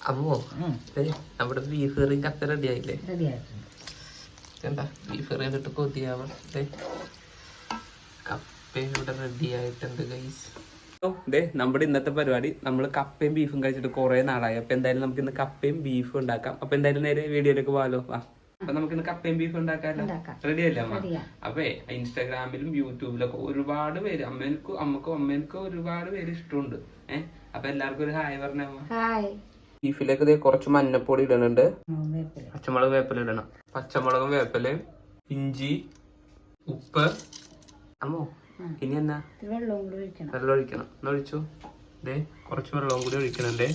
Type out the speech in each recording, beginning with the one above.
അമ്മോ നമ്മുടെ ബീഫ് കറി കപ്പ റെഡി ആയില്ലേ? എന്താ ബീഫ് കറി കണ്ടിട്ട് കൊതിയാവണം. കപ്പ ഇവിടെ റെഡി ആയിട്ടുണ്ട് ഗൈസ്. നമ്മുടെ ഇന്നത്തെ പരിപാടി നമ്മൾ കപ്പയും ബീഫും കഴിച്ചിട്ട് കുറെ നാളായി. അപ്പൊ എന്തായാലും നമുക്ക് ഇന്ന് കപ്പയും ബീഫും ഉണ്ടാക്കാം. അപ്പൊ എന്തായാലും നേരെ വീഡിയോയിലേക്ക് പോകാലോ. അപ്പൊ നമുക്ക് ഇന്ന് കപ്പയും ബീഫും ഉണ്ടാക്കാമല്ലോ. റെഡി അല്ലേ അമ്മ? അപ്പൊ ഇൻസ്റ്റാഗ്രാമിലും യൂട്യൂബിലൊക്കെ ഒരുപാട് പേര് അമ്മേനക്കും ഒരുപാട് പേര് ഇഷ്ടമുണ്ട്. അപ്പൊ എല്ലാവർക്കും ഒരു ഹായ് പറഞ്ഞ അമ്മ. ബീഫിലേക്ക് കുറച്ച് മഞ്ഞപ്പൊടി ഇടുന്നുണ്ട്, പച്ചമുളക് വേപ്പില ഇടണം, പച്ചമുളകും വേപ്പിലയും, ഇഞ്ചി, ഉപ്പ്. അമ്മോ ഇനി എന്നാ വെള്ളം ഒഴിക്കണം. ഒഴിച്ചു. കുറച്ച് വെള്ളം കൂടി ഒഴിക്കണുണ്ട്.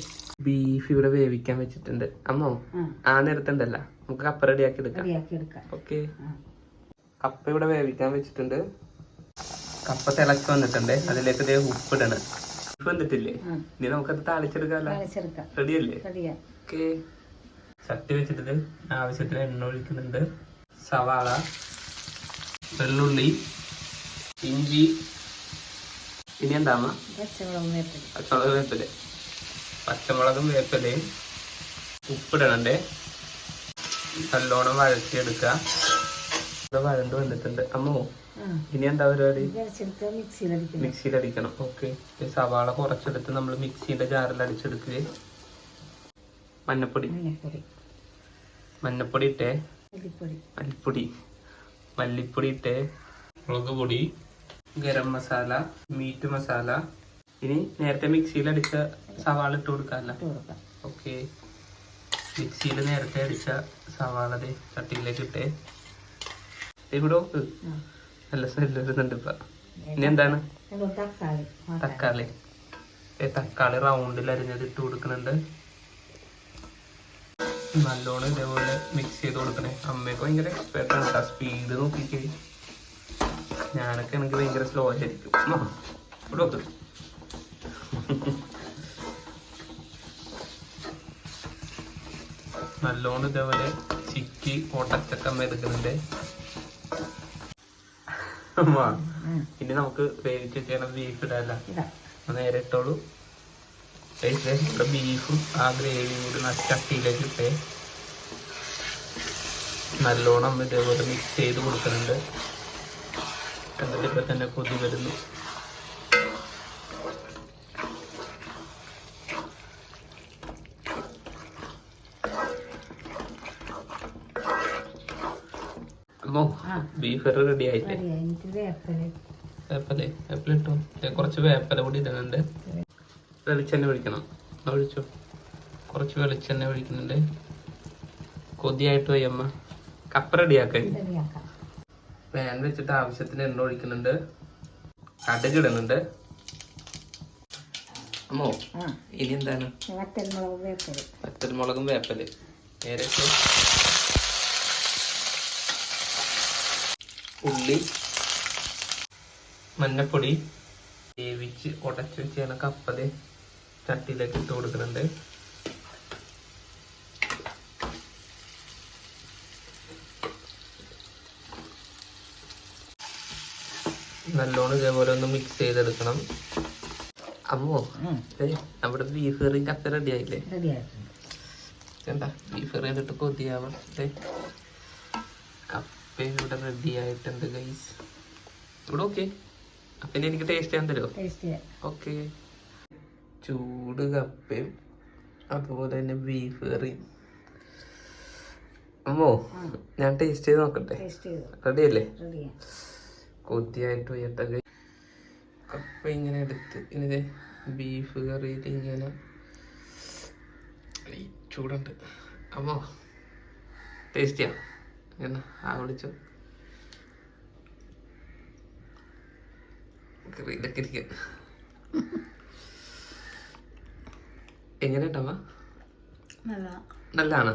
ബീഫ് ഇവിടെ വേവിക്കാൻ വെച്ചിട്ടുണ്ട്. അമ്മോ ആ നേരത്തുണ്ടല്ല നമുക്ക് കപ്പ റെഡിയാക്കി എടുക്കാം. ഓക്കെ, കപ്പ ഇവിടെ വേവിക്കാൻ വെച്ചിട്ടുണ്ട്. കപ്പ തിളച്ച് വന്നിട്ടുണ്ട്. അതിലേക്ക് ഉപ്പിടണം. ബീഫ് വന്നിട്ടില്ലേ? ഇനി നമുക്കത് താളിച്ചെടുക്കാമല്ലോ. റെഡിയല്ലേ? ഓക്കെ, ചട്ടി വെച്ചിട്ട് ആവശ്യത്തിന് എണ്ണ ഒഴിക്കുന്നുണ്ട്. സവാള, വെള്ളുള്ളി, ഇഞ്ചി, ഇനി എന്താ പച്ചമുളക് വേപ്പില, പച്ചമുളകും വേപ്പിലയും ഉപ്പിടണേ. നല്ലോണം വഴറ്റിയെടുക്കുക. ഇവിടെ വഴണ്ട് വന്നിട്ടുണ്ട്. അമ്മോ ഇനി എന്താ പരിപാടി? മിക്സിയിൽ അടിക്കണം. ഓക്കെ, സവാള കുറച്ചെടുത്ത് നമ്മൾ മിക്സിയുടെ ജാറിൽ അടിച്ചെടുക്കുക. മഞ്ഞപ്പൊടി ഇട്ടേ, മല്ലിപ്പൊടി ഇട്ടേ, മുളക് പൊടി, ഗരം മസാല, മീറ്റ് മസാല. ഇനി നേരത്തെ മിക്സിയിൽ അടിച്ച സവാള ഇട്ട് കൊടുക്കാമല്ലോ. ഓക്കെ, മിക്സിയിൽ നേരത്തെ അടിച്ച സവാള ചട്ടിയിലേക്ക് ഇട്ടേ. ഇവിടെ നോക്ക്, നല്ല സ്മെല്ല് വരുന്നുണ്ട് ഇപ്പൊ. ഇനി എന്താണ്? തക്കാളി റൗണ്ടിൽ അരിഞ്ഞത് ഇട്ട് കൊടുക്കുന്നുണ്ട്. നല്ലോണം ഇതേപോലെ മിക്സ് ചെയ്ത് കൊടുക്കണേ. അമ്മയൊക്കെ ഭയങ്കര എക്സ്പെർട്ടാണ് കേട്ടോ. സ്പീഡ് നോക്കിക്കേ. ഞാനൊക്കെ എനിക്ക് ഭയങ്കര സ്ലോ ആയിരിക്കും. ഇവിടെ നോക്ക്. നല്ലോണം ഇതേപോലെ ചിക്കി ഒടച്ചക്കമ്മ എടുക്കുന്നുണ്ട്. ഇനി നമുക്ക് വേവിച്ച് ചെയ്യണം. ബീഫ് ഇടല്ല, നേരെ ഇട്ടോളൂ. ഇവിടെ ബീഫും ആ ഗ്രേവിയും കൂടി ചട്ടിയിലേക്ക് ഇട്ടേ. നല്ലോണം ഇതേപോലെ മിക്സ് ചെയ്ത് കൊടുക്കുന്നുണ്ട്. എന്നിട്ട് ഇപ്പൊ തന്നെ കൊതി വരുന്നു. അമ്മോ ബീഫ് റെഡി ആയില്ലേ? വേപ്പല ഇട്ടു. കുറച്ച് വേപ്പല കൂടി ഇടുന്നുണ്ട്. വെളിച്ചെണ്ണ ഒഴിക്കണം. ഒഴിച്ചു. കുറച്ച് വെളിച്ചെണ്ണ ഒഴിക്കുന്നുണ്ട്. കൊതിയായിട്ട് പോയി അമ്മ. കപ്പ റെഡിയാക്കാൻ പാൻ വെച്ചിട്ട് ആവശ്യത്തിന് എണ്ണ ഒഴിക്കുന്നുണ്ട്. കടുക് ഇടുന്നുണ്ട്. അമ്മോ ഇനി എന്താണ്? വറ്റൽമുളകും വേപ്പല് നേരത്തെ. ഉള്ളി, മഞ്ഞപ്പൊടി, വേവിച്ച് ഉടച്ച് വെച്ചാണ് കപ്പല് ചട്ടിയിലേക്ക് ഇട്ട് കൊടുക്കുന്നുണ്ട്. നല്ലോണം ഇതേപോലെ ഒന്ന് മിക്സ് ചെയ്തെടുക്കണം. അമ്മോ നമ്മുടെ ബീഫ് കറി കപ്പ റെഡി ആയില്ലേ? എന്താ ബീഫ് കറി കണ്ടിട്ട് കൊതിയാവണം. കപ്പ ഇവിടെ റെഡി ആയിട്ടുണ്ട് ഗൈസ്. ഇവിടെ ഓക്കെ. അപ്പൊ എനിക്ക് ടേസ്റ്റ് ചെയ്യാൻ തരുമോ? ഓക്കെ, ചൂട് കപ്പയും അതുപോലെ തന്നെ ബീഫ് കറിയും. അമ്മോ ഞാൻ ടേസ്റ്റ് ചെയ്ത് നോക്കട്ടെ. റെഡി അല്ലേ? കൊതിയായിട്ട് പോയിട്ട. കപ്പ ഇങ്ങനെ എടുത്ത് ഇനി ബീഫ് കറിയിൽ ഇങ്ങനെ ചൂടുണ്ട്. അമ്മോ ടേസ്റ്റ് ചെയ്യാം. എന്നാ വിളിച്ചോ. ഇതൊക്കെ ഇരിക്ക. എങ്ങനെയാട്ടമ്മ? നല്ലതാണ്.